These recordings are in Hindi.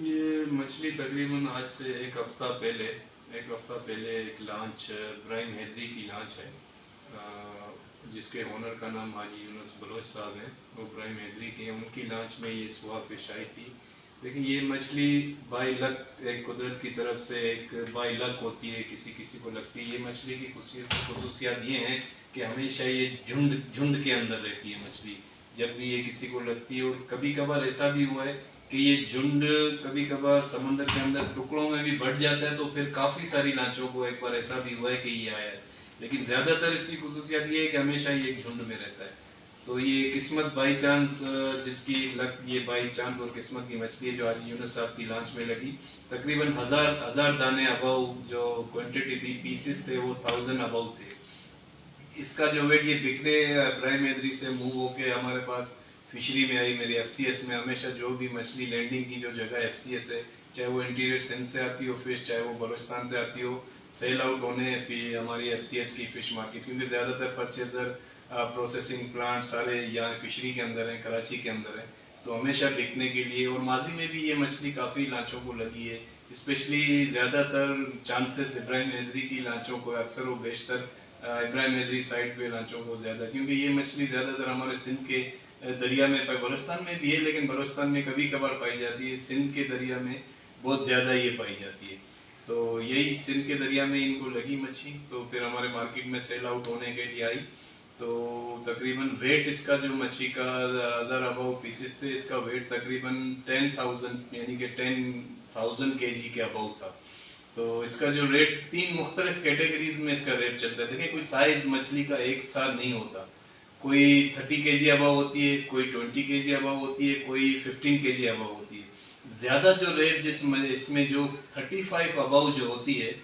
ये मछली तकरीबन आज से एक हफ्ता पहले एक लॉन्च इब्राहिम हैदरी की लॉन्च है, जिसके ओनर का नाम हाजी यूनुस बलोच साहब हैं। वो इब्राहिम हैदरी के उनकी लॉन्च में ये सुहा फिश आई थी। लेकिन ये मछली बाई लक, एक कुदरत की तरफ से एक बाई लक होती है, किसी किसी को लगती है। ये मछली की खसूसियात ये हैं कि हमेशा ये झुंड झुंड के अंदर रहती है मछली, जब भी ये किसी को लगती है। और कभी कभार ऐसा भी हुआ है कि ये झुंड कभी कभार समंदर के अंदर टुकड़ों में भी बढ़ जाता है, तो फिर काफ़ी सारी लांचों को एक बार ऐसा भी हुआ है कि ये आया है। लेकिन ज़्यादातर इसकी खसूसियत ये है कि हमेशा ये एक झुंड में रहता है। तो ये किस्मत बाई चांस, जिसकी लक, ये बाई चांस और किस्मत की मछली है जो आज यूनुस साहब की लॉन्च में लगी। तकरीबन हजार दाने अबाउ जो क्वांटिटी थी, पीसेस थे, वो 1000 अबाउ थे। इसका जो वेट ये बिकने इब्राहिम हैदरी से मूव होके हमारे पास फिशरी में आई। मेरी एफसीएस में हमेशा जो भी मछली लैंडिंग की जो जगह एफसीएस है, चाहे वो इंटीरियर सिंध से आती हो फिश, चाहे वो बलूचिस्तान से आती हो, सेल आउट होने फिर हमारी एफसीएस की फिश मार्केट, क्योंकि ज़्यादातर परचेजर प्रोसेसिंग प्लांट सारे यहाँ फिशरी के अंदर हैं, कराची के अंदर हैं। तो हमेशा बिकने के लिए, और माजी में भी ये मछली काफ़ी लांचों को लगी है। स्पेशली ज़्यादातर चांसेस इब्राहिम हैदरी की लांचों को, अक्सर वो बेशतर इब्राहिम हैदरी साइड पे लांचों को ज़्यादा, क्योंकि ये मछली ज़्यादातर हमारे सिंध के दरिया में बलूचिस्तान में भी है, लेकिन बलूचिस्तान में कभी कभार पाई जाती है। सिंध के दरिया में बहुत ज़्यादा ये पाई जाती है। तो यही सिंध के दरिया में इनको लगी मच्छी, तो फिर हमारे मार्केट में सेल आउट होने के लिए आई। तो तकरीबन वेट इसका जो मच्छी का 1000 अबाउ पीसेस थे, इसका वेट तकरीबन 10,000 यानी कि 10,000 केजी के अबाउ था। तो इसका जो रेट, 3 मुख्तलिफ कैटेगरीज में इसका रेट चलता है। देखिए, कोई साइज मछली का एक सा नहीं होता। कोई 30 केजी अबाव होती है, कोई 20 केजी अबाव होती है, कोई 15 केजी अबाव होती है। ज़्यादा जो रेट इसमें जो 35 अबाव जो होती है,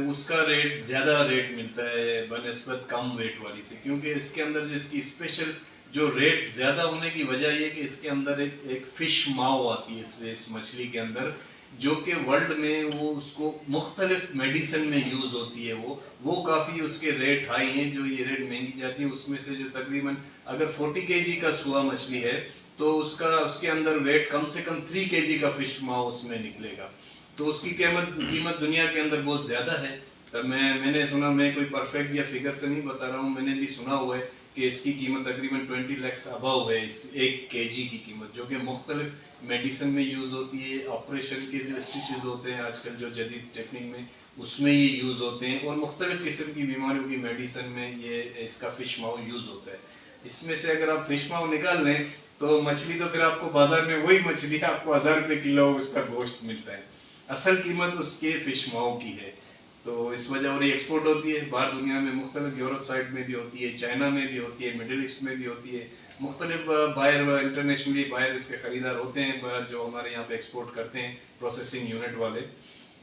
उसका रेट ज़्यादा रेट मिलता है बनस्बत कम वेट वाली से, क्योंकि इसके अंदर जो इसकी स्पेशल जो रेट ज़्यादा होने की वजह ये कि इसके अंदर एक फ़िश माओ आती है इस मछली के अंदर, जो कि वर्ल्ड में वो उसको मुख्तलिफ मेडिसिन में यूज़ होती है। वो काफ़ी उसके रेट हाई हैं, जो ये रेट महंगी जाती है। उसमें से जो तकरीबन अगर 40 केजी का सुआ मछली है, तो उसके अंदर वेट कम से कम 3 केजी का फिश माओ उसमें निकलेगा। तो उसकी कीमत दुनिया के अंदर बहुत ज़्यादा है। तब मैंने सुना, मैं कोई परफेक्ट या फिगर से नहीं बता रहा हूँ, मैंने भी सुना हुआ है कि इसकी कीमत तकरीबन 20 लाख अबाव है, इस 1 केजी की कीमत, जो कि मुख्तलिफ मेडिसिन में यूज़ होती है। ऑपरेशन के जो स्टिचेस होते हैं आजकल जो जदीद टेक्निक में, उसमें ये यूज़ होते हैं, और मुख्तलिफ किस्म की बीमारियों की मेडिसिन में ये इसका फ़िश माओ यूज़ होता है। इसमें से अगर आप फ़िश माओ निकाल लें तो मछली तो फिर आपको बाजार में वही मछली आपको 1000 रुपये किलो उसका गोश्त मिलता है। असल कीमत उसके फ़िश माओ की है। तो इस वजह, और ये एक्सपोर्ट होती है बाहर दुनिया में, मुख्तलिफ यूरोप साइड में भी होती है, चाइना में भी होती है, मिडिल ईस्ट में भी होती है। मुख्तलिफ बायर, इंटरनेशनली बायर इसके ख़रीदार होते हैं जो हमारे यहाँ पे एक्सपोर्ट करते हैं, प्रोसेसिंग यूनिट वाले,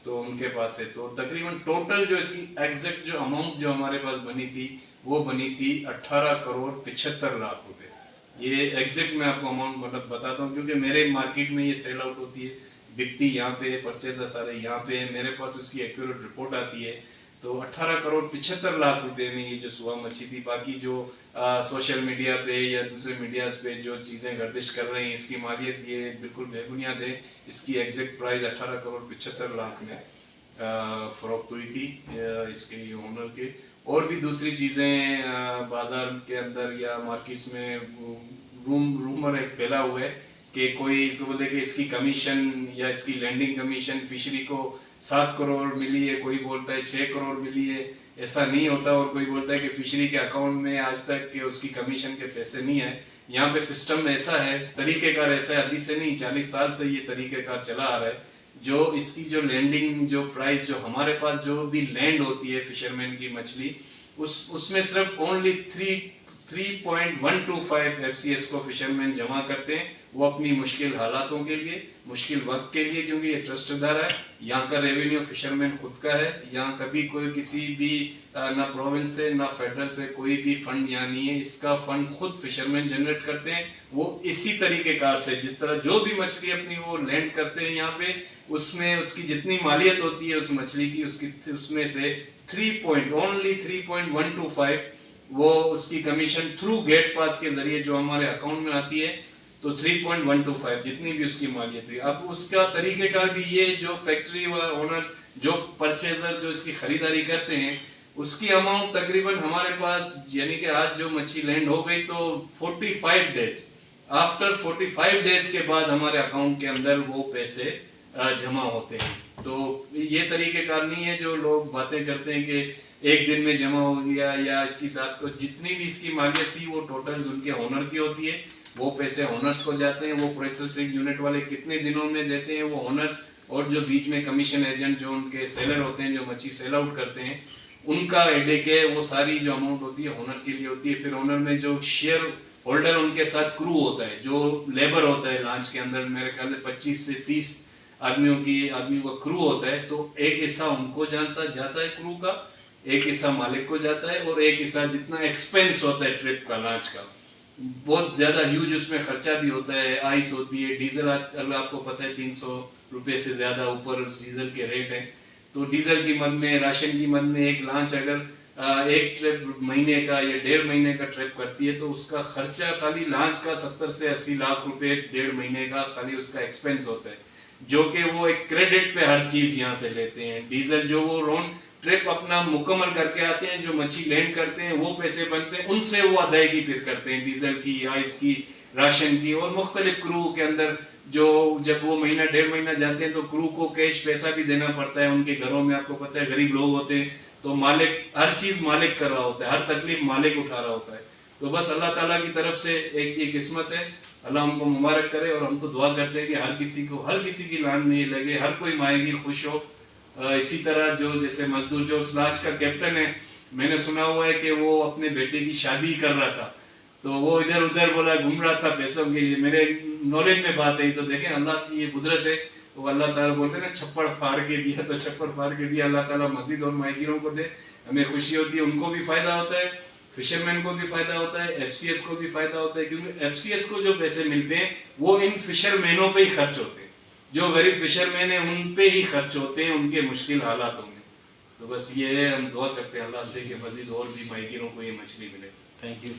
तो उनके पास है। तो तकरीबन टोटल जो इसकी एग्जैक्ट जो अमाउंट जो हमारे पास बनी थी, वो बनी थी 18 करोड़ 75 लाख रुपए। ये एग्जैक्ट मैं आपको अमाउंट मतलब बताता हूँ, क्योंकि मेरे मार्केट में ये सेल आउट होती है, बिकती यहाँ पे, परचेजर सारे यहाँ पे है, मेरे पास उसकी एक्यूरेट रिपोर्ट आती है। तो 18 करोड़ 75 लाख रुपए में ये जो सुहा मच्छी थी। बाकी जो सोशल मीडिया पे या दूसरे मीडियाज पे जो चीज़ें गर्दिश कर रही हैं, इसकी मालियत ये बिल्कुल बेबुनियाद है। इसकी एग्जैक्ट प्राइस 18 करोड़ 75 लाख में फ़रोख्त हुई थी इसके ओनर के। और भी दूसरी चीज़ें बाजार के अंदर या मार्केट्स में रूमर एक फैला हुआ है कि कोई इसको बोलते कि इसकी कमीशन या इसकी लैंडिंग कमीशन फिशरी को 7 करोड़ मिली है, कोई बोलता है 6 करोड़ मिली है। ऐसा नहीं होता। और कोई बोलता है कि फिशरी के अकाउंट में आज तक के उसकी कमीशन के पैसे नहीं है। यहाँ पे सिस्टम ऐसा है, तरीक़ेकार ऐसा है, अभी से नहीं 40 साल से ये तरीक़ेकार चला आ रहा है। जो इसकी जो लैंडिंग जो प्राइस जो हमारे पास जो भी लैंड होती है फिशरमैन की मछली, उसमें सिर्फ ओनली 3.125 एफसीएस को फिशरमैन जमा करते हैं, वो अपनी मुश्किल हालातों के लिए, मुश्किल वक्त के लिए, क्योंकि ये ट्रस्टदार है। यहाँ का रेवेन्यू फिशरमैन खुद का है। यहाँ कभी कोई किसी भी ना प्रोविंस से ना फेडरल से कोई भी फंड यहाँ नहीं है। इसका फंड खुद फिशरमैन जनरेट करते हैं। वो इसी तरीकेकार से, जिस तरह जो भी मछली अपनी वो लैंड करते हैं यहाँ पे, उसमें उसकी जितनी मालियत होती है उस मछली की, उसमें से 3.125 वो उसकी कमीशन थ्रू गेट पास के जरिए जो हमारे अकाउंट में आती है, तो 3.125 जितनी भी उसकी मालियत थी। अब उसका तरीक़ेकार भी ये, जो फैक्ट्री ओनर्स, जो परचेजर जो इसकी खरीदारी करते हैं, उसकी अमाउंट तकरीबन हमारे पास, यानी कि आज जो मच्छी लैंड हो गई तो 45 डेज, आफ्टर 45 डेज के बाद हमारे अकाउंट के अंदर वो पैसे जमा होते हैं। तो ये तरीक़ेकार नहीं है जो लोग बातें करते हैं कि एक दिन में जमा हो गया, या इसके साथ को जितनी भी इसकी मालियत थी वो टोटल उनके ओनर की होती है, वो पैसे ओनर्स को जाते हैं। वो प्रोसेसिंग यूनिट वाले कितने दिनों में देते हैं वो ओनर्स, और जो बीच में कमीशन एजेंट जो उनके सेलर होते हैं, जो मच्छी सेल आउट करते हैं, उनका हेडेक है। वो सारी जो अमाउंट होती है ओनर के लिए होती है। फिर ओनर में जो शेयर होल्डर, उनके साथ क्रू होता है, जो लेबर होता है लॉन्च के अंदर, मेरे ख्याल से 25 से 30 आदमियों का क्रू होता है। तो एक हिस्सा उनको जाता है क्रू का, एक हिस्सा मालिक को जाता है, और एक हिस्सा जितना एक्सपेंस होता है ट्रिप का, लॉन्च का, बहुत ज्यादा ह्यूज उसमें खर्चा भी होता है। आइस होती है, डीजल, आपको पता है 300 रुपए से ज्यादा ऊपर डीजल के रेट हैं। तो डीजल की मद में, राशन की मद में, एक लॉन्च अगर एक ट्रिप महीने का या 1.5 महीने का ट्रिप करती है तो उसका खर्चा खाली लॉन्च का 70 से 80 लाख रुपए 1.5 महीने का खाली उसका एक्सपेंस होता है, जो कि वो एक क्रेडिट पे हर चीज यहाँ से लेते हैं। डीजल जो वो रोन ट्रिप अपना मुकम्मल करके आते हैं, जो मच्छी लैंड करते हैं वो पैसे बनते हैं, उनसे वो अदायगी फिर करते हैं, डीजल की, आइस की, राशन की, और मुख्तलिफ क्रू के अंदर जो जब वो महीना 1.5 महीना जाते हैं तो क्रू को कैश पैसा भी देना पड़ता है। उनके घरों में आपको पता है गरीब लोग होते हैं, तो मालिक हर चीज मालिक कर रहा होता है, हर तकलीफ मालिक उठा रहा होता है। तो बस अल्लाह ताला की तरफ से एक ये किस्मत है, अल्लाह हमको मुबारक करे। और हम तो दुआ करते हैं कि हर किसी की लान में ये लगे, हर कोई माहिर खुश हो। इसी तरह जो जैसे मजदूर जो उस लॉन्च का कैप्टन है, मैंने सुना हुआ है कि वो अपने बेटे की शादी कर रहा था, तो वो इधर उधर बोला घूम रहा था पैसों के लिए। मेरे नॉलेज में बात है, तो देखें अल्लाह की ये कुदरत है। वो अल्लाह ताला बोलते हैं ना, छप्पड़ फाड़ के दिया तो छप्पड़ फाड़ के दिया। अल्लाह ताला मजीद और माहिरों को दे, हमें खुशी होती है, उनको भी फायदा होता है, फिशरमैन को भी फायदा होता है, एफसीएस को भी फायदा होता है, क्योंकि एफसीएस को जो पैसे मिलते हैं वो इन फिशरमैनों पे ही खर्च होते हैं। जो गरीब फिशरमैन है उन पे ही खर्च होते हैं उनके मुश्किल हालातों में। तो बस ये है, हम दुआ करते हैं अल्लाह से कि मजीद और भी माहिरों को ये मछली मिले। Thank you.